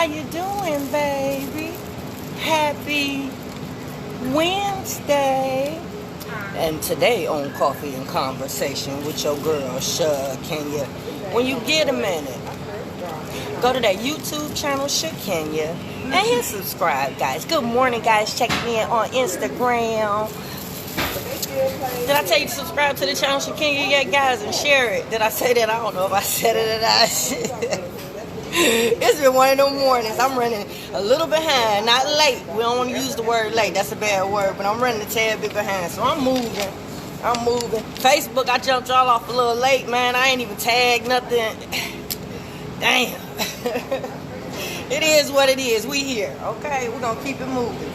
How you doing, baby? Happy Wednesday. And today on Coffee and Conversation with your girl, Shakenya. When you get a minute, go to that YouTube channel, Shakenya, and hit subscribe, guys. Good morning, guys. Check me in on Instagram. Did I tell you to subscribe to the channel, Shakenya, yet, guys, and share it? Did I say that? I don't know if I said it or not. It's been one of them mornings. I'm running a little behind, not late. We don't want to use the word late. That's a bad word, but I'm running a tad bit behind. So I'm moving. Facebook, I jumped y'all off a little late, man. I ain't even tagged nothing. Damn. It is what it is. We here, okay? We're going to keep it moving.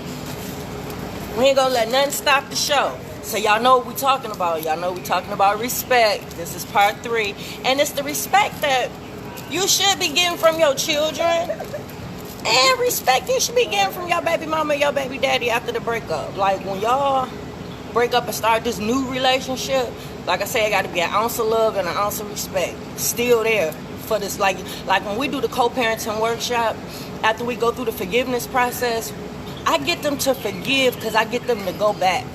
We ain't going to let nothing stop the show. So y'all know what we talking about. Y'all know we talking about respect. This is part 3. And it's the respect that you should be getting from your children, and respect you should be getting from your baby mama and your baby daddy after the breakup. Like, when y'all break up and start this new relationship, like I say, it got to be an ounce of love and an ounce of respect still there for this. Like when we do the co-parenting workshop, after we go through the forgiveness process, I get them to forgive because I get them to go back.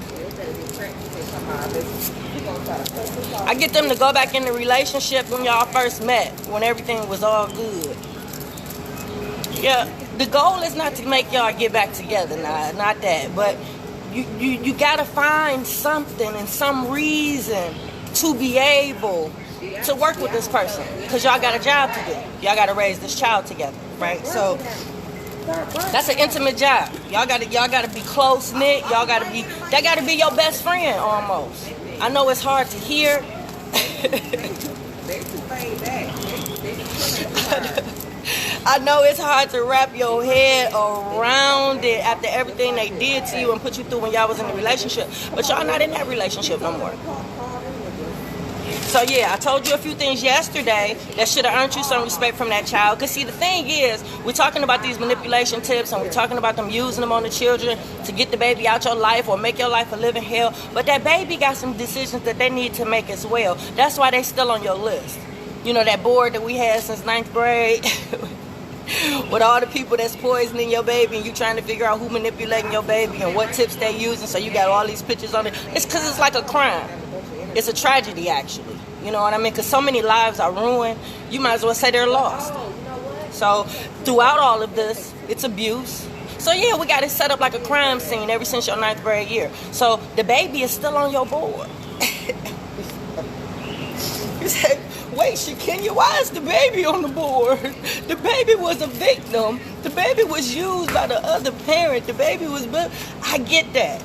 I get them to go back in the relationship when y'all first met, when everything was all good. Yeah, the goal is not to make y'all get back together, not that. But you gotta find something and some reason to be able to work with this person, because y'all got a job to do. Y'all gotta raise this child together, right? So that's an intimate job. Y'all gotta be close knit. That gotta be your best friend almost. I know it's hard to hear. I know it's hard to wrap your head around it after everything they did to you and put you through when y'all was in a relationship. But y'all not in that relationship no more. So yeah, I told you a few things yesterday that should have earned you some respect from that child. Because see, the thing is, we're talking about these manipulation tips and we're talking about them using them on the children to get the baby out your life or make your life a living hell. But that baby got some decisions that they need to make as well. That's why they still on your list. You know, that board that we had since 9th grade with all the people that's poisoning your baby and you trying to figure out who manipulating your baby and what tips they using. So you got all these pictures on it. It's because it's like a crime. It's a tragedy, actually. You know what I mean? Because so many lives are ruined, you might as well say they're lost. So throughout all of this, it's abuse. So yeah, we got it set up like a crime scene ever since your 9th grade year. So the baby is still on your board. You say, wait, Shakenya, why is the baby on the board? The baby was a victim. The baby was used by the other parent. The baby was... I get that.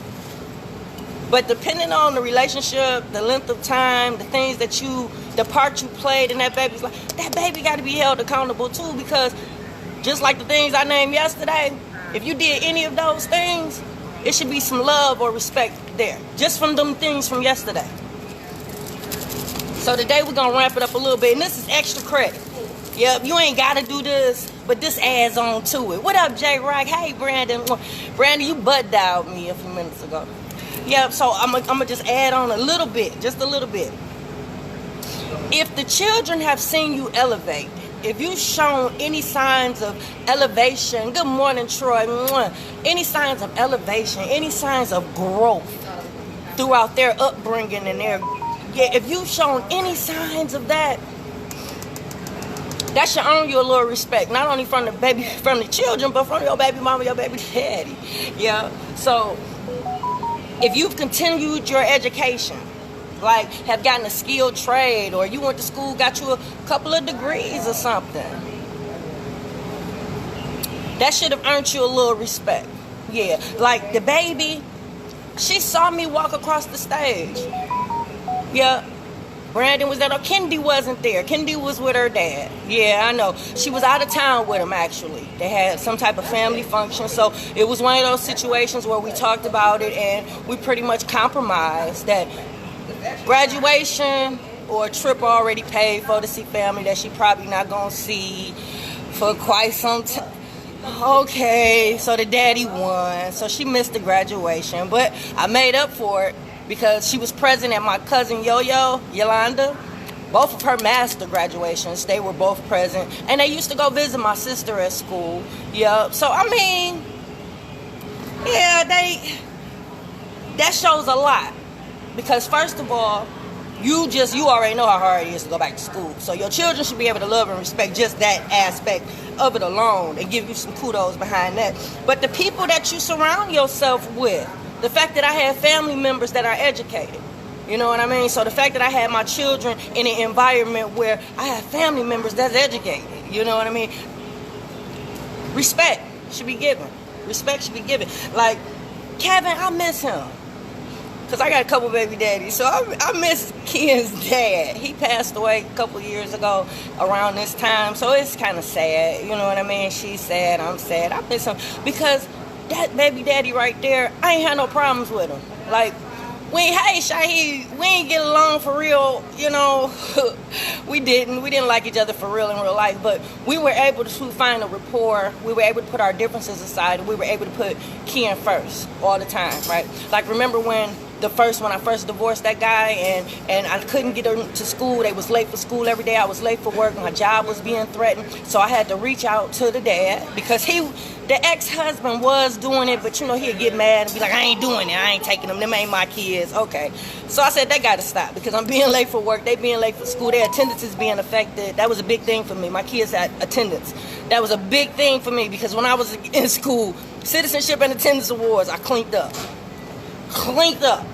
But depending on the relationship, the length of time, the things that the part you played in that baby's life, that baby got to be held accountable too, because just like the things I named yesterday, if you did any of those things, it should be some love or respect there, just from them things from yesterday. So today we're going to ramp it up a little bit, and this is extra credit. Yep, you ain't got to do this, but this adds on to it. What up, J-Rock? Hey, Brandon. Brandon, you butt dialed me a few minutes ago. Yeah, so I'm gonna just add on a little bit, just a little bit. If the children have seen you elevate, if you've shown any signs of elevation, good morning, Troy, any signs of elevation, any signs of growth throughout their upbringing and if you've shown any signs of that, that should earn you a little respect, not only from the children, but from your baby mama, your baby daddy. Yeah, so if you've continued your education, like have gotten a skilled trade, or you went to school, got you a couple of degrees or something, that should have earned you a little respect. Yeah, like the baby, she saw me walk across the stage. Yeah, Brandon was there. No, Kendi wasn't there. Kendi was with her dad. Yeah, I know. She was out of town with him, actually. They had some type of family function. So it was one of those situations where we talked about it and we pretty much compromised that graduation or a trip already paid for to see family that she probably not going to see for quite some time. Okay, so the daddy won. So she missed the graduation. But I made up for it because she was present at my cousin Yo-Yo, Yolanda, Both of her master graduations, they were both present. And they used to go visit my sister at school. Yeah. So, I mean, yeah, that shows a lot. Because first of all, you already know how hard it is to go back to school. So your children should be able to love and respect just that aspect of it alone and give you some kudos behind that. But the people that you surround yourself with, the fact that I have family members that are educated, you know what I mean? So the fact that I had my children in an environment where I have family members that's educated, you know what I mean? Respect should be given. Respect should be given. Like, Kevin, I miss him. Because I got a couple baby daddies. So I miss Ken's dad. He passed away a couple years ago around this time. So it's kind of sad. You know what I mean? She's sad. I'm sad. I miss him. Because that baby daddy right there, I ain't had no problems with him. Like, hey, Shaheed, we ain't get along for real, you know. We didn't like each other for real in real life, but we were able to find a rapport. We were able to put our differences aside, and we were able to put Ken first all the time, right? Like, remember when I first divorced that guy and I couldn't get her to school. They was late for school every day. I was late for work. My job was being threatened. So I had to reach out to the dad because the ex-husband was doing it, but you know, he'd get mad and be like, I ain't doing it. I ain't taking them. Them ain't my kids. Okay. So I said, that got to stop because I'm being late for work. They being late for school. Their attendance is being affected. That was a big thing for me. My kids had attendance. That was a big thing for me because when I was in school, citizenship and attendance awards, I cleaned up,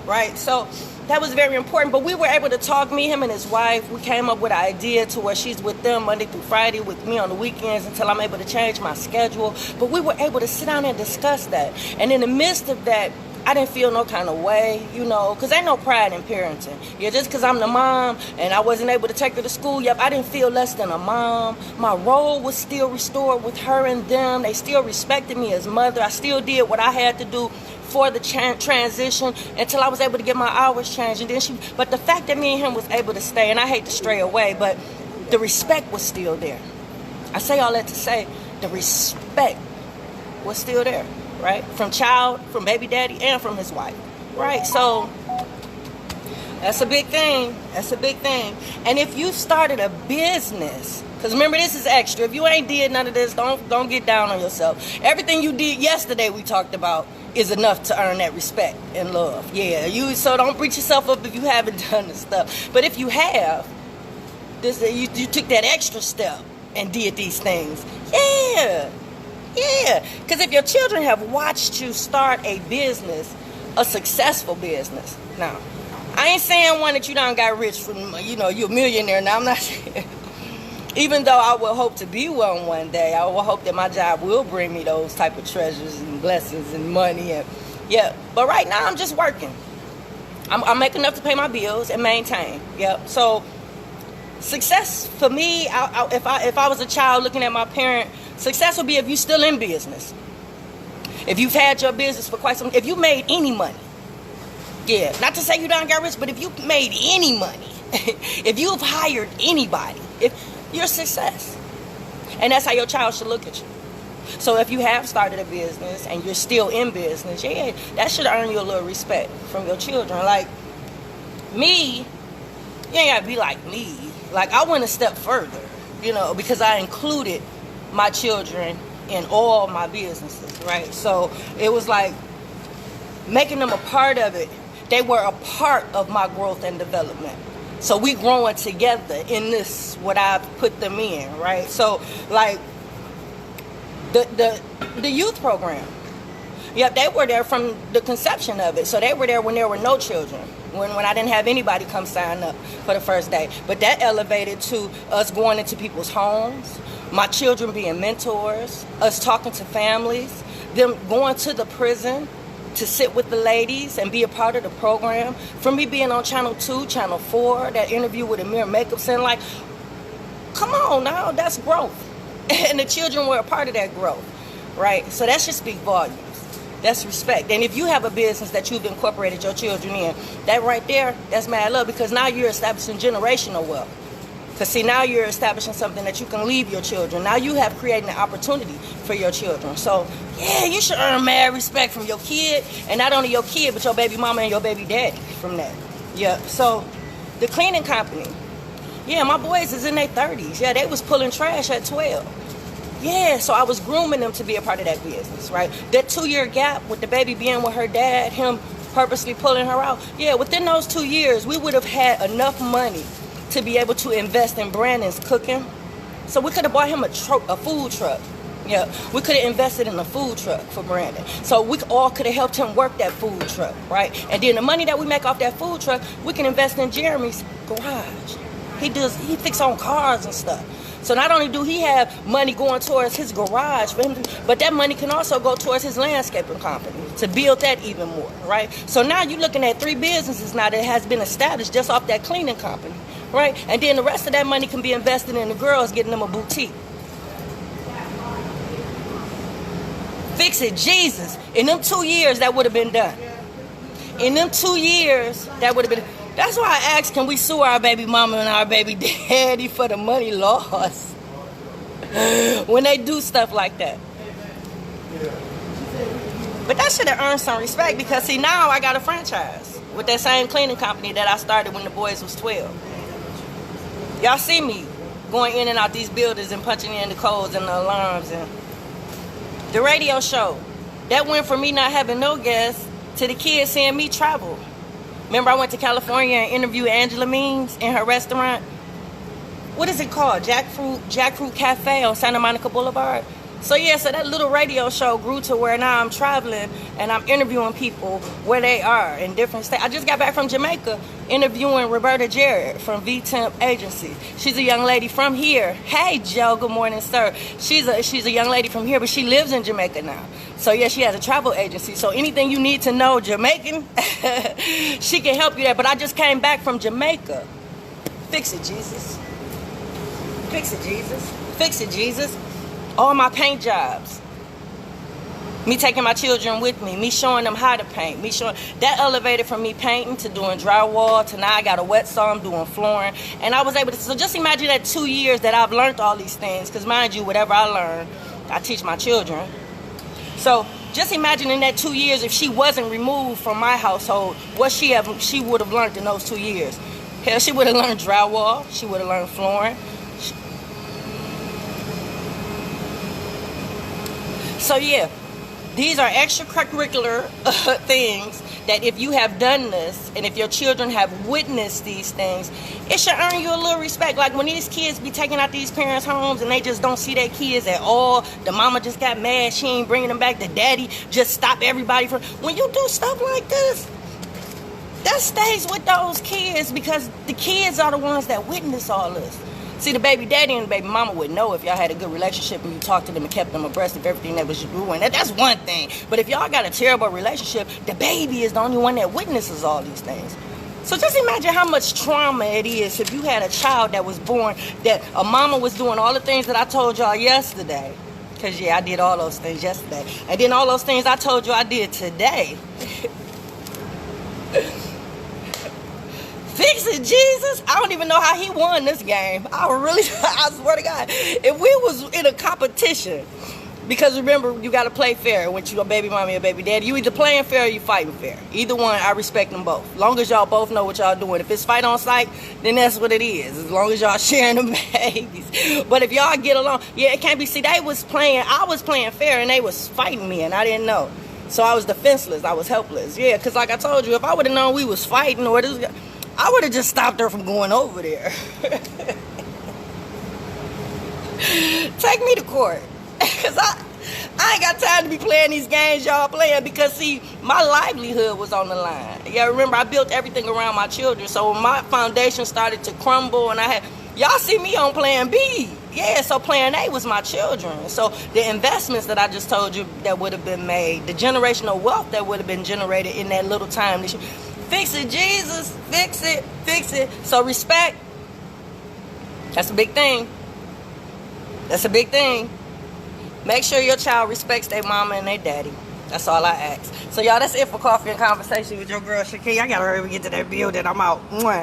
right? So that was very important. But we were able to talk, me, him, and his wife. We came up with an idea to where she's with them Monday through Friday with me on the weekends until I'm able to change my schedule. But we were able to sit down and discuss that. And in the midst of that, I didn't feel no kind of way, you know, because ain't no pride in parenting. Yeah, just because I'm the mom and I wasn't able to take her to school, yep, I didn't feel less than a mom. My role was still restored with her and them. They still respected me as mother. I still did what I had to do for the transition until I was able to get my hours changed. And then but the fact that me and him was able to stay, and I hate to stray away, but the respect was still there. I say all that to say the respect was still there, right? From baby daddy, and from his wife, right? So that's a big thing. That's a big thing. And if you started a business, because remember, this is extra. If you ain't did none of this, don't get down on yourself. Everything you did yesterday, we talked about, is enough to earn that respect and love. Yeah, so don't beat yourself up if you haven't done this stuff. But if you have, you took that extra step and did these things. Yeah. Because if your children have watched you start a business, a successful business. Now, I ain't saying one that you done got rich from, you know, you're a millionaire. Now, I'm not saying. Even though I will hope to be one day, I will hope that my job will bring me those type of treasures and blessings and money. And yeah, but right now I'm just working. I'm making enough to pay my bills and maintain. Yep. So success for me, if I was a child looking at my parent, success would be if you're still in business. If you've had your business for quite some, if you made any money. Yeah, not to say you done got rich, but if you made any money, if you've hired anybody, if you're a success. And that's how your child should look at you. So if you have started a business and you're still in business, yeah, that should earn you a little respect from your children. Like me, you ain't gotta be like me. Like I went a step further, you know, because I included my children in all my businesses, right? So it was like making them a part of it. They were a part of my growth and development. So we growing together in this, what I've put them in, right? So like the youth program. Yep, they were there from the conception of it. So they were there when there were no children, when I didn't have anybody come sign up for the first day. But that elevated to us going into people's homes, my children being mentors, us talking to families, them going to the prison to sit with the ladies and be a part of the program. From me being on Channel 2, Channel 4, that interview with Amir Makeup Center, like, come on now, that's growth. And the children were a part of that growth, right? So that should speak volumes. That's respect. And if you have a business that you've incorporated your children in, that right there, that's mad love, because now you're establishing generational wealth. Because see, now you're establishing something that you can leave your children. Now you have created an opportunity for your children. So, yeah, you should earn mad respect from your kid. And not only your kid, but your baby mama and your baby daddy from that. Yeah, so the cleaning company Yeah, my boys is in their 30s. Yeah, they was pulling trash at 12. Yeah, so I was grooming them to be a part of that business, right? That 2-year gap with the baby being with her dad, him purposely pulling her out. Yeah, within those 2 years, we would have had enough money to be able to invest in Brandon's cooking. So we could have bought him a food truck. Yeah, we could have invested in a food truck for Brandon. So we all could have helped him work that food truck, right? And then the money that we make off that food truck, we can invest in Jeremy's garage. He fix on cars and stuff. So not only do he have money going towards his garage for him, but that money can also go towards his landscaping company to build that even more, right? So now you're looking at 3 businesses now that has been established just off that cleaning company, right? And then the rest of that money can be invested in the girls, getting them a boutique. Fix it, Jesus. In them 2 years, that would have been done. In them 2 years, that would have been. That's why I asked, can we sue our baby mama and our baby daddy for the money lost when they do stuff like that? But that should have earned some respect, because see, now I got a franchise with that same cleaning company that I started when the boys was 12. Y'all see me going in and out these buildings and punching in the codes and the alarms. And the radio show, that went from me not having no guests to the kids seeing me travel. Remember, I went to California and interviewed Angela Means in her restaurant. What is it called? Jackfruit Cafe on Santa Monica Boulevard. So yeah, so that little radio show grew to where now I'm traveling and I'm interviewing people where they are in different states. I just got back from Jamaica interviewing Roberta Jarrett from V-Temp Agency. She's a young lady from here. Hey, Joe, good morning, sir. She's a young lady from here, but she lives in Jamaica now. So yeah, she has a travel agency. So anything you need to know Jamaican, she can help you there. But I just came back from Jamaica. Fix it, Jesus. Fix it, Jesus. Fix it, Jesus. All my paint jobs, me taking my children with me showing them how to paint, that elevated from me painting to doing drywall to now I got a wet saw, I'm doing flooring. And I was able to, so just imagine that 2 years that I've learned all these things, because mind you, whatever I learn, I teach my children. So just imagine in that 2 years, if she wasn't removed from my household, what she would have learned in those 2 years. Hell, she would have learned drywall, she would have learned flooring. So yeah, these are extracurricular things that if you have done this and if your children have witnessed these things, it should earn you a little respect. Like when these kids be taking out these parents' homes and they just don't see their kids at all. The mama just got mad, she ain't bringing them back. The daddy just stopped everybody from. When you do stuff like this, that stays with those kids, because the kids are the ones that witness all this. See, the baby daddy and the baby mama would know if y'all had a good relationship and you talked to them and kept them abreast of everything that was doing. That's one thing. But if y'all got a terrible relationship, the baby is the only one that witnesses all these things. So just imagine how much trauma it is if you had a child that was born, that a mama was doing all the things that I told y'all yesterday. Because, yeah, I did all those things yesterday. And then all those things I told you I did today. Fix it, Jesus. I don't even know how he won this game. I swear to God. If we was in a competition, because remember, you got to play fair with your baby mommy or baby daddy. You either playing fair or you fighting fair. Either one, I respect them both. As long as y'all both know what y'all doing. If it's fight on sight, then that's what it is. As long as y'all sharing the babies. But if y'all get along, yeah, it can't be. See, I was playing fair and they was fighting me and I didn't know. So I was defenseless. I was helpless. Yeah, because like I told you, if I would have known we was fighting or this, I would have just stopped her from going over there. Take me to court. Because I ain't got time to be playing these games y'all playing, because, see, my livelihood was on the line. Yeah, remember, I built everything around my children. So when my foundation started to crumble and y'all see me on plan B. Yeah, so plan A was my children. So the investments that I just told you that would have been made, the generational wealth that would have been generated in that little time. Fix it, Jesus. Fix it. Fix it. So respect. That's a big thing. That's a big thing. Make sure your child respects their mama and their daddy. That's all I ask. So, y'all, that's it for Coffee and Conversation with your girl, Shakenya. I got to hurry up and get to that building. I'm out. Mwah.